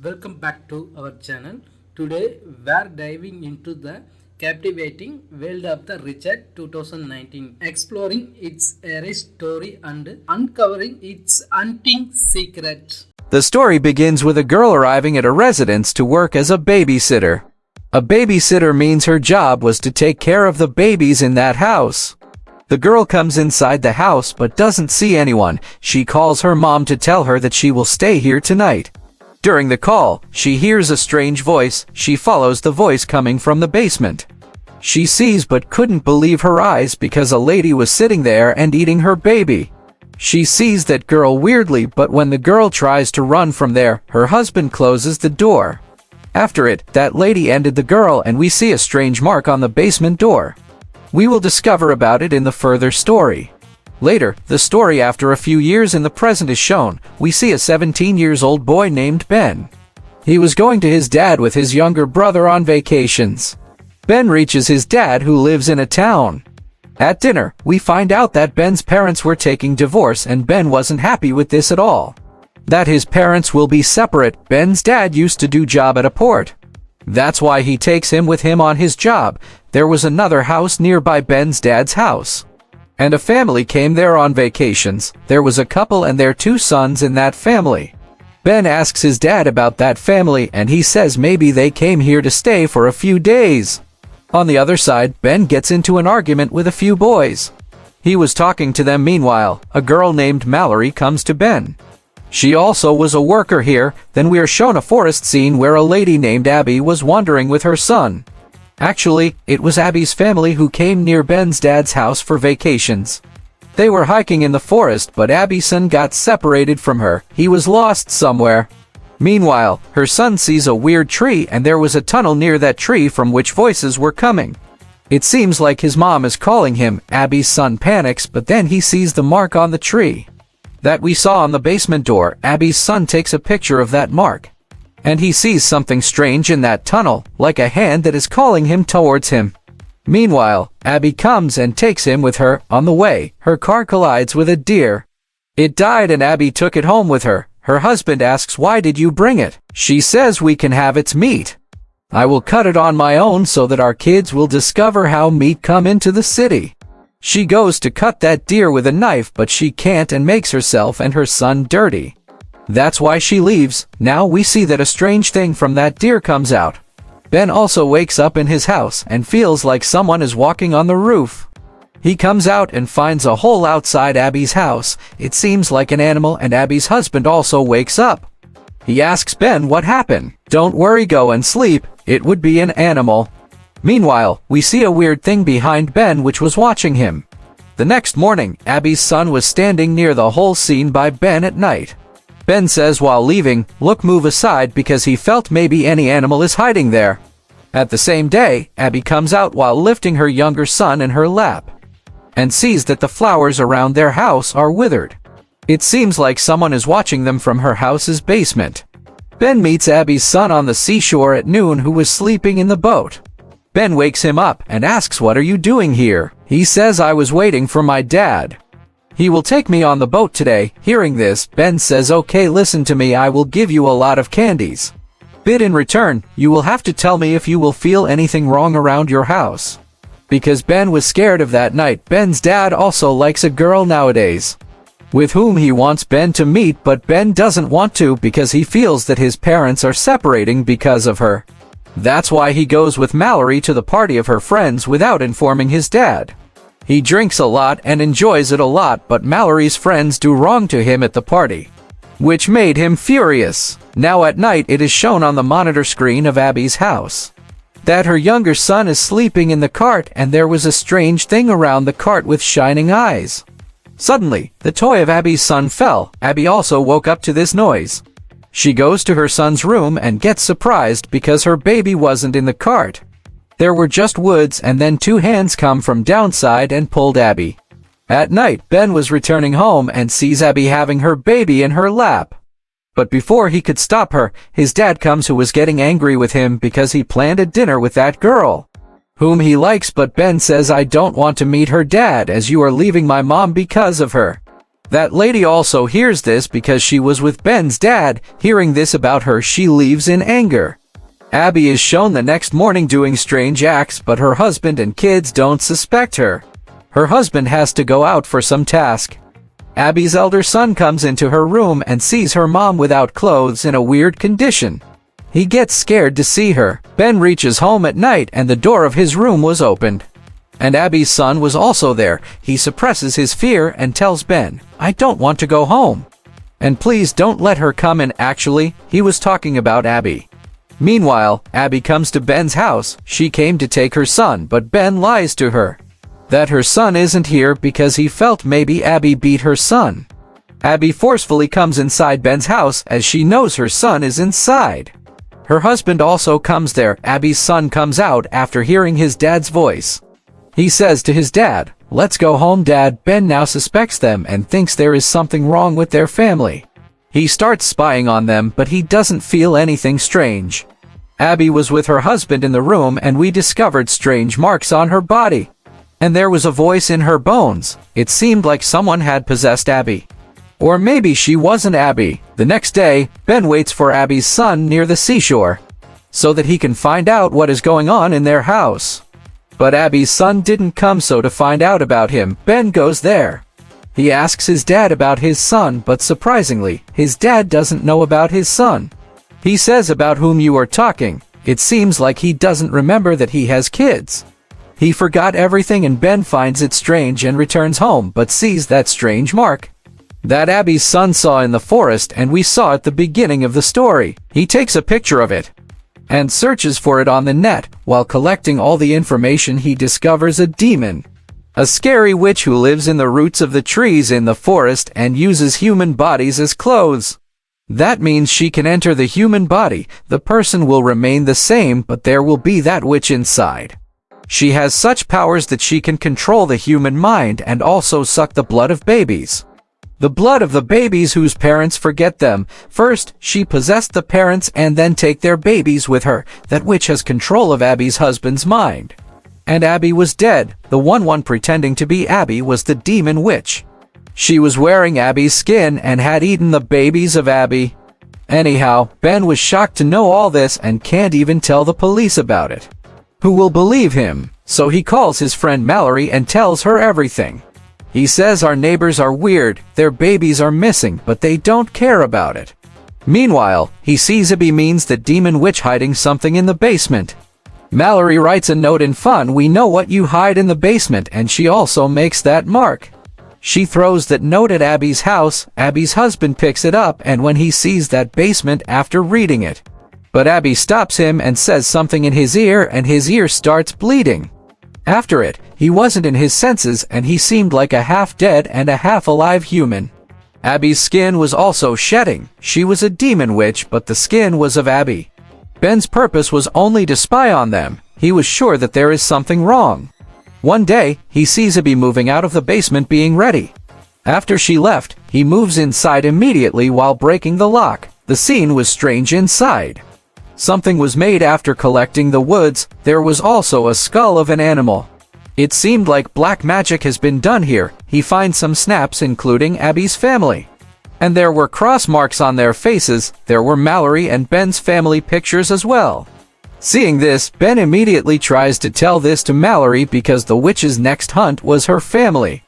Welcome back to our channel. Today we are diving into the captivating world of the Wretched 2019, exploring its airy story and uncovering its haunting secrets. The story begins with a girl arriving at a residence to work as a babysitter. A babysitter means her job was to take care of the babies in that house. The girl comes inside the house but doesn't see anyone. She calls her mom to tell her that she will stay here tonight. During the call, she hears a strange voice. She follows the voice coming from the basement. She sees but couldn't believe her eyes because a lady was sitting there and eating her baby. She sees that girl weirdly, but when the girl tries to run from there, her husband closes the door. After it, that lady ended the girl and we see a strange mark on the basement door. We will discover about it in the further story. Later, the story after a few years in the present is shown. We see a 17-year-old boy named Ben. He was going to his dad with his younger brother on vacations. Ben reaches his dad who lives in a town. At dinner, we find out that Ben's parents were taking divorce and Ben wasn't happy with this at all. That his parents will be separate. Ben's dad used to do job at a port. That's why he takes him with him on his job. There was another house nearby Ben's dad's house, and a family came there on vacations. There was a couple and their two sons in that family. Ben asks his dad about that family and he says maybe they came here to stay for a few days. On the other side, Ben gets into an argument with a few boys. He was talking to them. Meanwhile, a girl named Mallory comes to Ben. She also was a worker here. Then we are shown a forest scene where a lady named Abby was wandering with her son. Actually, it was Abby's family who came near Ben's dad's house for vacations. They were hiking in the forest, but Abby's son got separated from her. He was lost somewhere. Meanwhile, her son sees a weird tree and there was a tunnel near that tree from which voices were coming. It seems like his mom is calling him. Abby's son panics, but then he sees the mark on the tree that we saw on the basement door. Abby's son takes a picture of that mark, and he sees something strange in that tunnel, like a hand that is calling him towards him. Meanwhile, Abby comes and takes him with her. On the way, her car collides with a deer. It died and Abby took it home with her. Her husband asks, "Why did you bring it?" She says, "We can have its meat. I will cut it on my own so that our kids will discover how meat come into the city." She goes to cut that deer with a knife, but she can't and makes herself and her son dirty. That's why she leaves. Now we see that a strange thing from that deer comes out. Ben also wakes up in his house and feels like someone is walking on the roof. He comes out and finds a hole outside Abby's house. It seems like an animal, and Abby's husband also wakes up. He asks Ben what happened. "Don't worry, go and sleep. It would be an animal." Meanwhile, we see a weird thing behind Ben which was watching him. The next morning, Abby's son was standing near the hole seen by Ben at night. Ben says while leaving, "Look, move aside," because he felt maybe any animal is hiding there. At the same day, Abby comes out while lifting her younger son in her lap and sees that the flowers around their house are withered. It seems like someone is watching them from her house's basement. Ben meets Abby's son on the seashore at noon, who was sleeping in the boat. Ben wakes him up and asks, "What are you doing here?" He says, "I was waiting for my dad. He will take me on the boat today." Hearing this, Ben says, "Okay, listen to me, I will give you a lot of candies. But in return, you will have to tell me if you will feel anything wrong around your house." Because Ben was scared of that night. Ben's dad also likes a girl nowadays with whom he wants Ben to meet, but Ben doesn't want to because he feels that his parents are separating because of her. That's why he goes with Mallory to the party of her friends without informing his dad. He drinks a lot and enjoys it a lot, but Mallory's friends do wrong to him at the party, which made him furious. Now at night, it is shown on the monitor screen of Abby's house that her younger son is sleeping in the cart, and there was a strange thing around the cart with shining eyes. Suddenly, the toy of Abby's son fell. Abby also woke up to this noise. She goes to her son's room and gets surprised because her baby wasn't in the cart. There were just woods, and then two hands come from downside and pulled Abby. At night, Ben was returning home and sees Abby having her baby in her lap. But before he could stop her, his dad comes, who was getting angry with him because he planned a dinner with that girl whom he likes, but Ben says, "I don't want to meet her dad, as you are leaving my mom because of her." That lady also hears this because she was with Ben's dad. Hearing this about her, she leaves in anger. Abby is shown the next morning doing strange acts, but her husband and kids don't suspect her. Her husband has to go out for some task. Abby's elder son comes into her room and sees her mom without clothes in a weird condition. He gets scared to see her. Ben reaches home at night and the door of his room was opened. And Abby's son was also there. He suppresses his fear and tells Ben, "I don't want to go home. And please don't let her come in." Actually, he was talking about Abby. Meanwhile, Abby comes to Ben's house. She came to take her son, but Ben lies to her that her son isn't here because he felt maybe Abby beat her son. Abby forcefully comes inside Ben's house as she knows her son is inside. Her husband also comes there. Abby's son comes out after hearing his dad's voice. He says to his dad, "Let's go home, Dad." Ben now suspects them and thinks there is something wrong with their family. He starts spying on them, but he doesn't feel anything strange. Abby was with her husband in the room and we discovered strange marks on her body. And there was a voice in her bones. It seemed like someone had possessed Abby. Or maybe she wasn't Abby. The next day, Ben waits for Abby's son near the seashore so that he can find out what is going on in their house. But Abby's son didn't come, so to find out about him, Ben goes there. He asks his dad about his son, but surprisingly, his dad doesn't know about his son. He says, "About whom you are talking?" It seems like he doesn't remember that he has kids. He forgot everything and Ben finds it strange and returns home, but sees that strange mark that Abby's son saw in the forest, and we saw at the beginning of the story. He takes a picture of it and searches for it on the net. While collecting all the information, he discovers a demon, a scary witch who lives in the roots of the trees in the forest and uses human bodies as clothes. That means she can enter the human body. The person will remain the same, but there will be that witch inside. She has such powers that she can control the human mind and also suck the blood of babies. The blood of the babies whose parents forget them. First, she possessed the parents and then take their babies with her. That witch has control of Abby's husband's mind. And Abby was dead. The one pretending to be Abby was the demon witch. She was wearing Abby's skin and had eaten the babies of Abby. Anyhow, Ben was shocked to know all this and can't even tell the police about it. Who will believe him? So he calls his friend Mallory and tells her everything. He says our neighbors are weird, their babies are missing, but they don't care about it. Meanwhile, he sees Abby means the demon witch hiding something in the basement. Mallory writes a note in fun, "We know what you hide in the basement," and she also makes that mark. She throws that note at Abby's house. Abby's husband picks it up and when he sees that basement after reading it. But Abby stops him and says something in his ear and his ear starts bleeding. After it, he wasn't in his senses and he seemed like a half-dead and a half-alive human. Abby's skin was also shedding. She was a demon witch, but the skin was of Abby. Ben's purpose was only to spy on them. He was sure that there is something wrong. One day, he sees Abby moving out of the basement being ready. After she left, he moves inside immediately while breaking the lock. The scene was strange inside. Something was made after collecting the woods. There was also a skull of an animal. It seemed like black magic has been done here. He finds some snaps including Abby's family. And there were cross marks on their faces. There were Mallory and Ben's family pictures as well. Seeing this, Ben immediately tries to tell this to Mallory because the witch's next hunt was her family.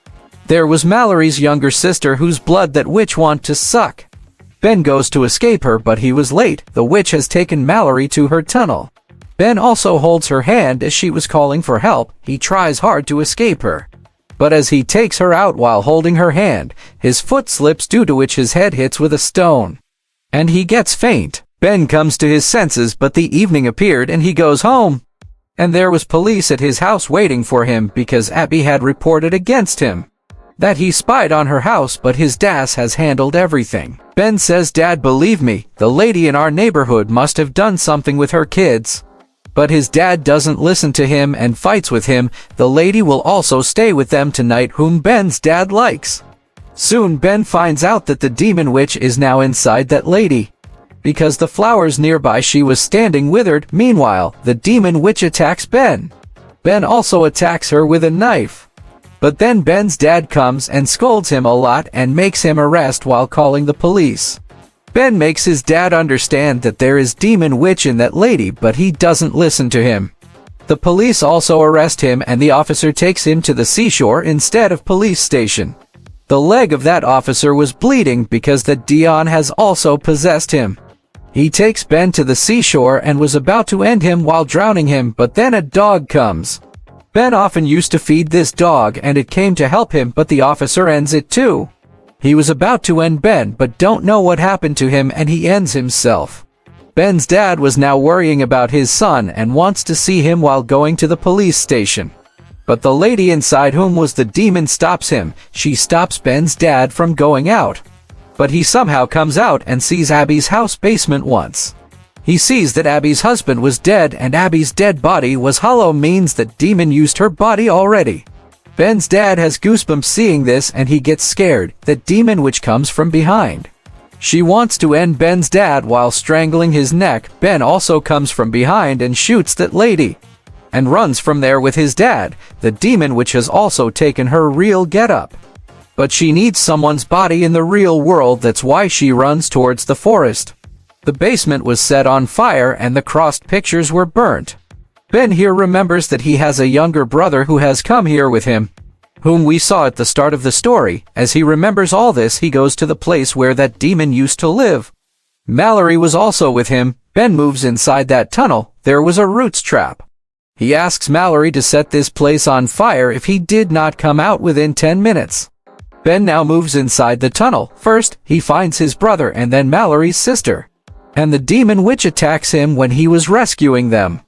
There was Mallory's younger sister whose blood that witch want to suck. Ben goes to escape her, but he was late. The witch has taken Mallory to her tunnel. Ben also holds her hand as she was calling for help. He tries hard to escape her. But as he takes her out while holding her hand, his foot slips, due to which his head hits with a stone. And he gets faint. Ben comes to his senses, but the evening appeared and he goes home. And there was police at his house waiting for him because Abby had reported against him that he spied on her house, but his dad has handled everything. Ben says, "Dad, believe me, the lady in our neighborhood must have done something with her kids." But his dad doesn't listen to him and fights with him. The lady will also stay with them tonight, whom Ben's dad likes. Soon Ben finds out that the demon witch is now inside that lady, because the flowers nearby she was standing withered. Meanwhile, the demon witch attacks Ben. Ben also attacks her with a knife. But then Ben's dad comes and scolds him a lot and makes him arrest while calling the police. Ben makes his dad understand that there is demon witch in that lady, but he doesn't listen to him. The police also arrest him and the officer takes him to the seashore instead of police station. The leg of that officer was bleeding because that Dion has also possessed him. He takes Ben to the seashore and was about to end him while drowning him, but then a dog comes. Ben often used to feed this dog and it came to help him, but the officer ends it too. He was about to end Ben but don't know what happened to him and he ends himself. Ben's dad was now worrying about his son and wants to see him while going to the police station. But the lady inside whom was the demon stops him. She stops Ben's dad from going out. But he somehow comes out and sees Abby's house basement once. He sees that Abby's husband was dead and Abby's dead body was hollow, means that demon used her body already. Ben's dad has goosebumps seeing this and he gets scared that demon witch comes from behind. She wants to end Ben's dad while strangling his neck. Ben also comes from behind and shoots that lady and runs from there with his dad. The demon witch has also taken her real getup. But she needs someone's body in the real world, that's why she runs towards the forest. The basement was set on fire and the crossed pictures were burnt. Ben here remembers that he has a younger brother who has come here with him, whom we saw at the start of the story. As he remembers all this, he goes to the place where that demon used to live. Mallory was also with him. Ben moves inside that tunnel. There was a roots trap. He asks Mallory to set this place on fire if he did not come out within 10 minutes. Ben now moves inside the tunnel. First, he finds his brother and then Mallory's sister. And the demon witch attacks him when he was rescuing them.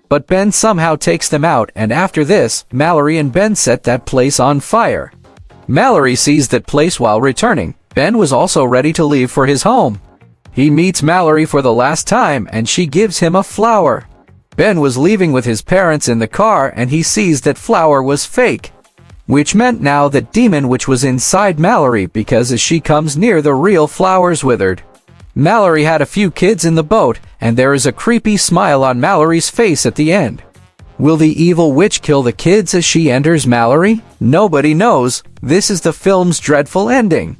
But Ben somehow takes them out, and after this, Mallory and Ben set that place on fire. Mallory sees that place while returning. Ben was also ready to leave for his home. He meets Mallory for the last time and she gives him a flower. Ben was leaving with his parents in the car and he sees that flower was fake, which meant now that demon witch was inside Mallory, because as she comes near, the real flowers withered. Mallory had a few kids in the boat, and there is a creepy smile on Mallory's face at the end. Will the evil witch kill the kids as she enters Mallory? Nobody knows. This is the film's dreadful ending.